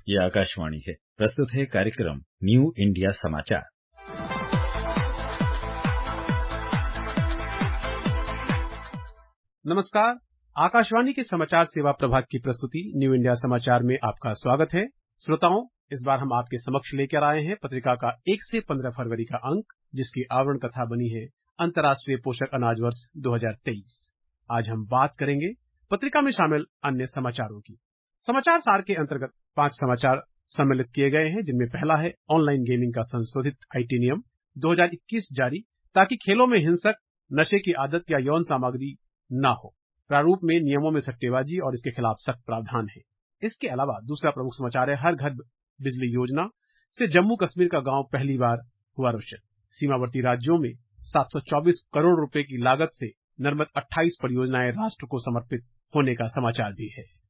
ये आकाशवाणी है। प्रस्तुत है कार्यक्रम न्यू इंडिया समाचार। नमस्कार, आकाशवाणी के समाचार सेवा प्रभाग की प्रस्तुति न्यू इंडिया समाचार में आपका स्वागत है। श्रोताओं, इस बार हम आपके समक्ष लेकर आए हैं पत्रिका का 1 से 15 फरवरी का अंक, जिसकी आवरण कथा बनी है अंतर्राष्ट्रीय पोषक अनाज वर्ष 2023। आज हम बात करेंगे पत्रिका में शामिल अन्य समाचारों की। समाचार सार के अंतर्गत 5 समाचार सम्मिलित किए गए हैं, जिनमें पहला है ऑनलाइन गेमिंग का संशोधित आईटी नियम 2021 जारी, ताकि खेलों में हिंसक, नशे की आदत या यौन सामग्री न हो। प्रारूप में नियमों में सट्टेबाजी और इसके खिलाफ सख्त प्रावधान है। इसके अलावा दूसरा प्रमुख समाचार है हर घर बिजली योजना से जम्मू कश्मीर का गांव पहली बार हुआ रोशन। सीमावर्ती राज्यों में 724 करोड़ रुपए की लागत से निर्मित 28 परियोजनाएं राष्ट्र को समर्पित होने का समाचार भी है।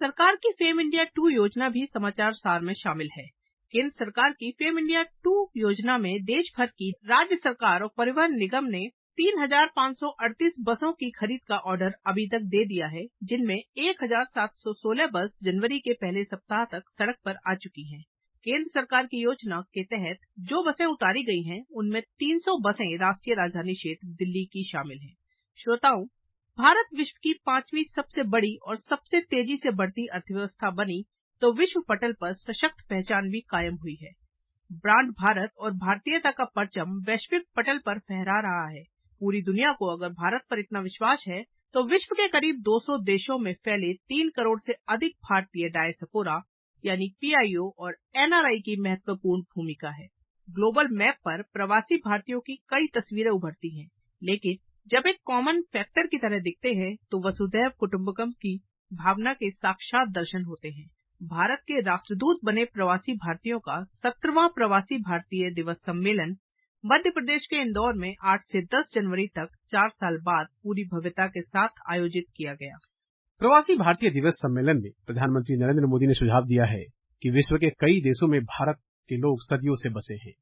सरकार की फेम इंडिया 2 योजना भी समाचार सार में शामिल है। केंद्र सरकार की फेम इंडिया 2 योजना में देश भर की राज्य सरकार और परिवहन निगम ने 3,538 बसों की खरीद का ऑर्डर अभी तक दे दिया है, जिनमें 1,716 बस जनवरी के पहले सप्ताह तक सड़क पर आ चुकी हैं। केंद्र सरकार की योजना के तहत जो बसें उतारी गई हैं, उनमें 300 बसें राष्ट्रीय राजधानी क्षेत्र दिल्ली की शामिल हैं। श्रोताओं, भारत विश्व की 5वीं सबसे बड़ी और सबसे तेजी से बढ़ती अर्थव्यवस्था बनी तो विश्व पटल पर सशक्त पहचान भी कायम हुई है। ब्रांड भारत और भारतीयता का परचम वैश्विक पटल पर फहरा रहा है। पूरी दुनिया को अगर भारत पर इतना विश्वास है, तो विश्व के करीब 200 देशों में फैले 3 करोड़ से अधिक भारतीय डायस्पोरा यानी पीआईओ और एनआरआई की महत्वपूर्ण भूमिका है। ग्लोबल मैप पर प्रवासी भारतीयों की कई तस्वीरें उभरती हैं, लेकिन जब एक कॉमन फैक्टर की तरह दिखते हैं तो वसुधैव कुटुंबकम की भावना के साक्षात दर्शन होते हैं। भारत के राष्ट्रदूत बने प्रवासी भारतीयों का 17वां प्रवासी भारतीय दिवस सम्मेलन मध्य प्रदेश के इंदौर में 8 से 10 जनवरी तक 4 साल बाद पूरी भव्यता के साथ आयोजित किया गया। प्रवासी भारतीय दिवस सम्मेलन में प्रधानमंत्री नरेंद्र मोदी ने सुझाव दिया है कि विश्व के कई देशों में भारत के लोग सदियों से बसे हैं।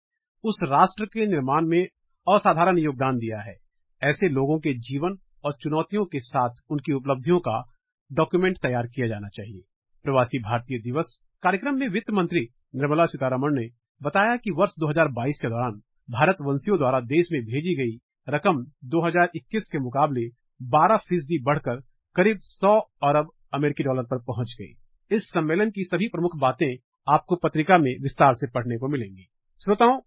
उस राष्ट्र के निर्माण में असाधारण योगदान दिया है। ऐसे लोगों के जीवन और चुनौतियों के साथ उनकी उपलब्धियों का डॉक्यूमेंट तैयार किया जाना चाहिए। प्रवासी भारतीय दिवस कार्यक्रम में वित्त मंत्री निर्मला सीतारमण ने बताया कि वर्ष 2022 के दौरान भारतवंशियों द्वारा देश में भेजी गई रकम 2021 के मुकाबले 12% बढ़कर करीब 100 अरब अमेरिकी डॉलर पर पहुंच गई। इस सम्मेलन की सभी प्रमुख बातें आपको पत्रिका में विस्तार से पढ़ने को मिलेंगी। श्रोताओं,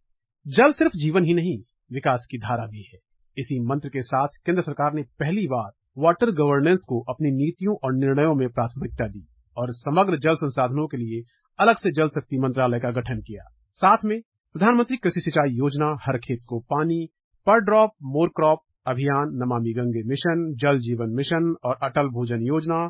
जल सिर्फ जीवन ही नहीं, विकास की धारा भी है। इसी मंत्र के साथ केंद्र सरकार ने पहली बार वाटर गवर्नेंस को अपनी नीतियों और निर्णयों में प्राथमिकता दी और समग्र जल संसाधनों के लिए अलग से जल शक्ति मंत्रालय का गठन किया। साथ में प्रधानमंत्री कृषि सिंचाई योजना, हर खेत को पानी, पर ड्रॉप मोर क्रॉप अभियान, नमामि गंगे मिशन, जल जीवन मिशन और अटल भोजन योजना,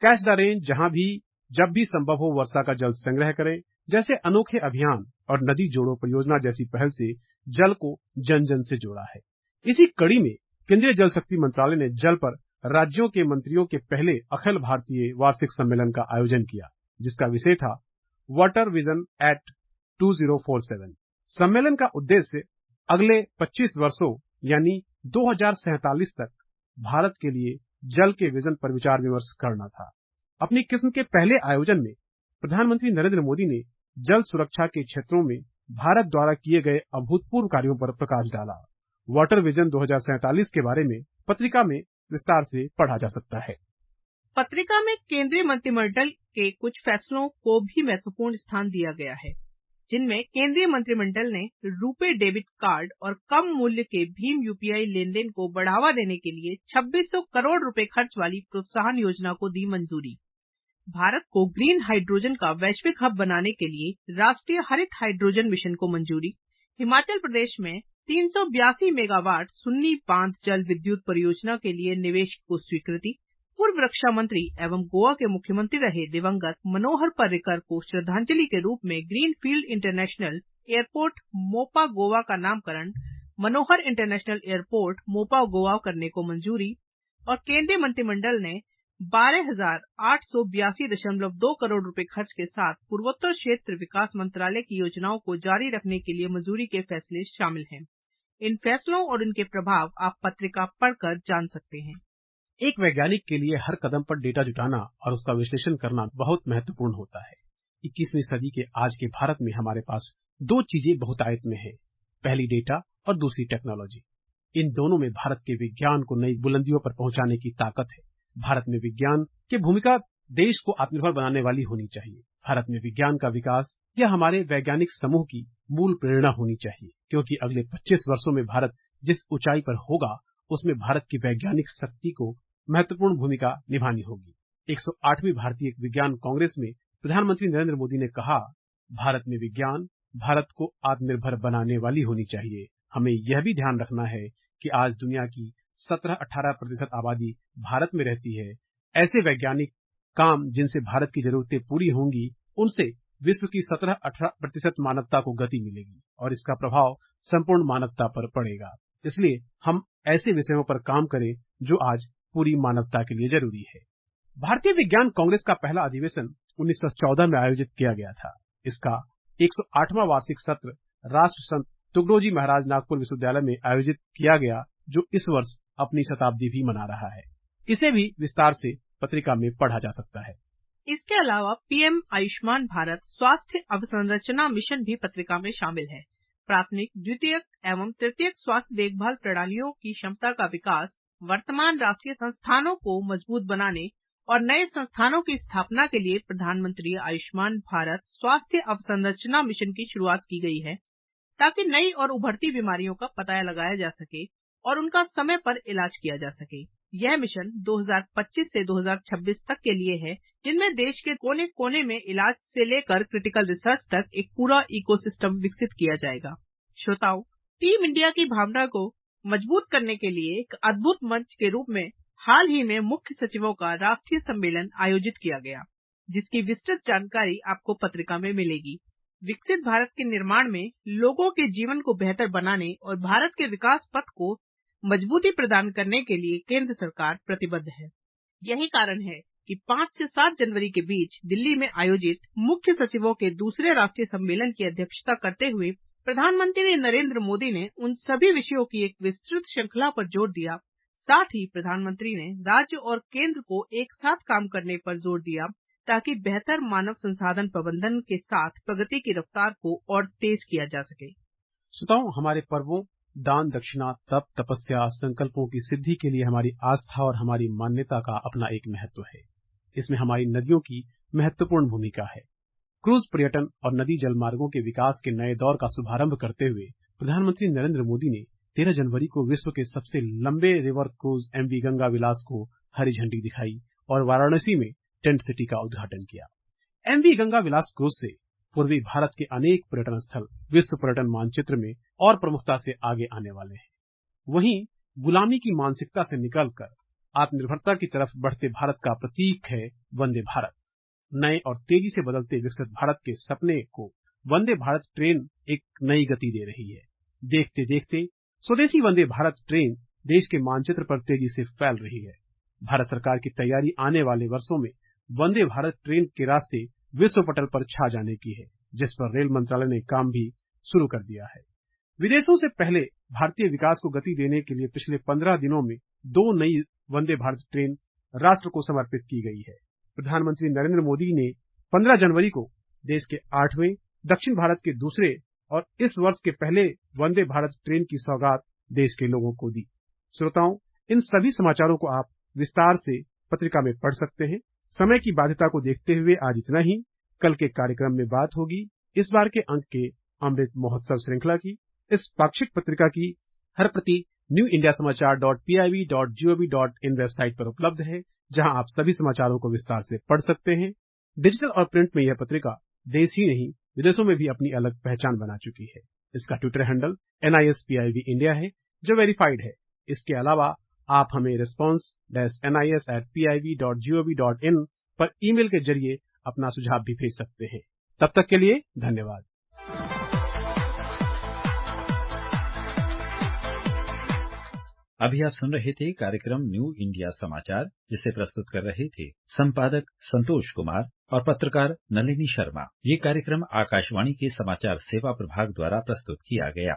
कैच द रेन, जहां भी जब भी संभव हो वर्षा का जल संग्रह करें, जैसे अनोखे अभियान और नदी जोड़ो परियोजना जैसी पहल से जल को जन जन से जोड़ा है। इसी कड़ी में केंद्रीय जल शक्ति मंत्रालय ने जल पर राज्यों के मंत्रियों के पहले अखिल भारतीय वार्षिक सम्मेलन का आयोजन किया, जिसका विषय था वाटर विजन एट 2047। सम्मेलन का उद्देश्य अगले 25 वर्षों यानी 2047 तक भारत के लिए जल के विजन पर विचार विमर्श करना था। अपनी किस्म के पहले आयोजन में प्रधानमंत्री नरेंद्र मोदी ने जल सुरक्षा के क्षेत्रों में भारत द्वारा किए गए अभूतपूर्व कार्यों पर प्रकाश डाला। वाटर विजन 2047 के बारे में पत्रिका में विस्तार से पढ़ा जा सकता है। पत्रिका में केंद्रीय मंत्रिमंडल के कुछ फैसलों को भी महत्वपूर्ण स्थान दिया गया है, जिनमें केंद्रीय मंत्रिमंडल ने रुपे डेबिट कार्ड और कम मूल्य के भीम यूपीआई लेन देन को बढ़ावा देने के लिए 2600 करोड़ रुपए खर्च वाली प्रोत्साहन योजना को दी मंजूरी। भारत को ग्रीन हाइड्रोजन का वैश्विक हब बनाने के लिए राष्ट्रीय हरित हाइड्रोजन मिशन को मंजूरी। हिमाचल प्रदेश में 382 मेगावाट सुन्नी बांध जल विद्युत परियोजना के लिए निवेश को स्वीकृति। पूर्व रक्षा मंत्री एवं गोवा के मुख्यमंत्री रहे दिवंगत मनोहर पर्रिकर को श्रद्धांजलि के रूप में green field international airport Mopa Goa का नामकरण मनोहर इंटरनेशनल एयरपोर्ट मोपा गोवा करने को मंजूरी। और केंद्रीय मंत्रिमंडल ने 12,882.2 करोड़ रुपए खर्च के साथ पूर्वोत्तर क्षेत्र विकास मंत्रालय की योजनाओं को जारी रखने के लिए मंजूरी के फैसले शामिल हैं। इन फैसलों और उनके प्रभाव आप पत्रिका पढ़कर जान सकते हैं। एक वैज्ञानिक के लिए हर कदम पर डेटा जुटाना और उसका विश्लेषण करना बहुत महत्वपूर्ण होता है। 21वीं सदी के आज के भारत में हमारे पास दो चीजें बहुतायत में है, पहली डेटा और दूसरी टेक्नोलॉजी। इन दोनों में भारत के विज्ञान को नई बुलंदियों पर पहुंचाने की ताकत है। भारत में विज्ञान की भूमिका देश को आत्मनिर्भर बनाने वाली होनी चाहिए। भारत में विज्ञान का विकास यह हमारे वैज्ञानिक समूह की मूल प्रेरणा होनी चाहिए, क्योंकि अगले 25 वर्षों में भारत जिस ऊंचाई पर होगा उसमें भारत की वैज्ञानिक शक्ति को महत्वपूर्ण भूमिका निभानी होगी। 108वीं भारतीय विज्ञान कांग्रेस में प्रधानमंत्री नरेंद्र मोदी ने कहा, भारत में विज्ञान भारत को आत्मनिर्भर बनाने वाली होनी चाहिए। हमें यह भी ध्यान रखना है कि आज दुनिया की 17-18% आबादी भारत में रहती है। ऐसे वैज्ञानिक काम जिनसे भारत की जरूरतें पूरी होंगी, उनसे विश्व की 17-18% मानवता को गति मिलेगी और इसका प्रभाव संपूर्ण मानवता पर पड़ेगा। इसलिए हम ऐसे विषयों पर काम करें जो आज पूरी मानवता के लिए जरूरी है। भारतीय विज्ञान कांग्रेस का पहला अधिवेशन 1914 में आयोजित किया गया था। इसका 108वां वार्षिक सत्र राष्ट्र संत तुगड़ोजी महाराज नागपुर विश्वविद्यालय में आयोजित किया गया, जो इस वर्ष अपनी शताब्दी भी मना रहा है। इसे भी विस्तार से पत्रिका में पढ़ा जा सकता है। इसके अलावा पीएम आयुष्मान भारत स्वास्थ्य अवसंरचना मिशन भी पत्रिका में शामिल है। प्राथमिक, द्वितीयक एवं तृतीयक स्वास्थ्य देखभाल प्रणालियों की क्षमता का विकास, वर्तमान राष्ट्रीय संस्थानों को मजबूत बनाने और नए संस्थानों की स्थापना के लिए प्रधानमंत्री आयुष्मान भारत स्वास्थ्य अवसंरचना मिशन की शुरुआत की गई है, ताकि नई और उभरती बीमारियों का पता लगाया जा सके और उनका समय पर इलाज किया जा सके। यह मिशन 2025 से 2026 तक के लिए है, जिनमें देश के कोने कोने में इलाज से लेकर क्रिटिकल रिसर्च तक एक पूरा इकोसिस्टम विकसित किया जाएगा। श्रोताओं, टीम इंडिया की भावना को मजबूत करने के लिए एक अद्भुत मंच के रूप में हाल ही में मुख्य सचिवों का राष्ट्रीय सम्मेलन आयोजित किया गया, जिसकी विस्तृत जानकारी आपको पत्रिका में मिलेगी। विकसित भारत के निर्माण में लोगों के जीवन को बेहतर बनाने और भारत के विकास पथ को मजबूती प्रदान करने के लिए केंद्र सरकार प्रतिबद्ध है। यही कारण है कि 5 से 7 जनवरी के बीच दिल्ली में आयोजित मुख्य सचिवों के दूसरे राष्ट्रीय सम्मेलन की अध्यक्षता करते हुए प्रधानमंत्री नरेंद्र मोदी ने उन सभी विषयों की एक विस्तृत श्रृंखला पर जोर दिया। साथ ही प्रधानमंत्री ने राज्य और केंद्र को एक साथ काम करने पर जोर दिया, ताकि बेहतर मानव संसाधन प्रबंधन के साथ प्रगति की रफ्तार को और तेज किया जा सके। श्रोताओं, हमारे पर्वों दान, दक्षिणा, तप, तपस्या, संकल्पों की सिद्धि के लिए हमारी आस्था और हमारी मान्यता का अपना एक महत्व है। इसमें हमारी नदियों की महत्वपूर्ण भूमिका है। क्रूज पर्यटन और नदी जल मार्गों के विकास के नए दौर का शुभारंभ करते हुए प्रधानमंत्री नरेंद्र मोदी ने 13 जनवरी को विश्व के सबसे लंबे रिवर क्रूज MV गंगा विलास को हरी झंडी दिखाई और वाराणसी में टेंट सिटी का उद्घाटन किया। MV गंगा विलास क्रूज से पूर्वी भारत के अनेक पर्यटन स्थल विश्व पर्यटन मानचित्र में और प्रमुखता से आगे आने वाले हैं। वहीं गुलामी की मानसिकता से निकलकर आत्मनिर्भरता की तरफ बढ़ते भारत का प्रतीक है वंदे भारत। नए और तेजी से बदलते विकसित भारत के सपने को वंदे भारत ट्रेन एक नई गति दे रही है। देखते देखते स्वदेशी वंदे भारत ट्रेन देश के मानचित्र पर तेजी से फैल रही है। भारत सरकार की तैयारी आने वाले वर्षों में वंदे भारत ट्रेन के रास्ते विश्व पटल पर छा जाने की है, जिस पर रेल मंत्रालय ने काम भी शुरू कर दिया है। विदेशों से पहले भारतीय विकास को गति देने के लिए पिछले 15 दिनों में 2 नई वंदे भारत ट्रेन राष्ट्र को समर्पित की गई है। प्रधानमंत्री नरेंद्र मोदी ने 15 जनवरी को देश के 8वें, दक्षिण भारत के दूसरे और इस वर्ष के पहले वंदे भारत ट्रेन की सौगात देश के लोगों को दी। श्रोताओं, इन सभी समाचारों को आप विस्तार से पत्रिका में पढ़ सकते हैं। समय की बाध्यता को देखते हुए आज इतना ही। कल के कार्यक्रम में बात होगी इस बार के अंक के अमृत महोत्सव श्रृंखला की। इस पाक्षिक पत्रिका की हर प्रति newindiasamachaar.piv.gov.in वेबसाइट पर उपलब्ध है, जहां आप सभी समाचारों को विस्तार से पढ़ सकते हैं। डिजिटल और प्रिंट में यह पत्रिका देश ही नहीं विदेशों में भी अपनी अलग पहचान बना चुकी है। इसका ट्विटर हैंडल NISPIV इंडिया है, जो वेरीफाइड है। इसके अलावा आप हमें response-nis@piv.gov.in पर ईमेल के जरिए अपना सुझाव भी भेज सकते हैं। तब तक के लिए धन्यवाद। अभी आप सुन रहे थे कार्यक्रम न्यू इंडिया समाचार, जिसे प्रस्तुत कर रहे थे संपादक संतोष कुमार और पत्रकार नलिनी शर्मा। ये कार्यक्रम आकाशवाणी के समाचार सेवा प्रभाग द्वारा प्रस्तुत किया गया।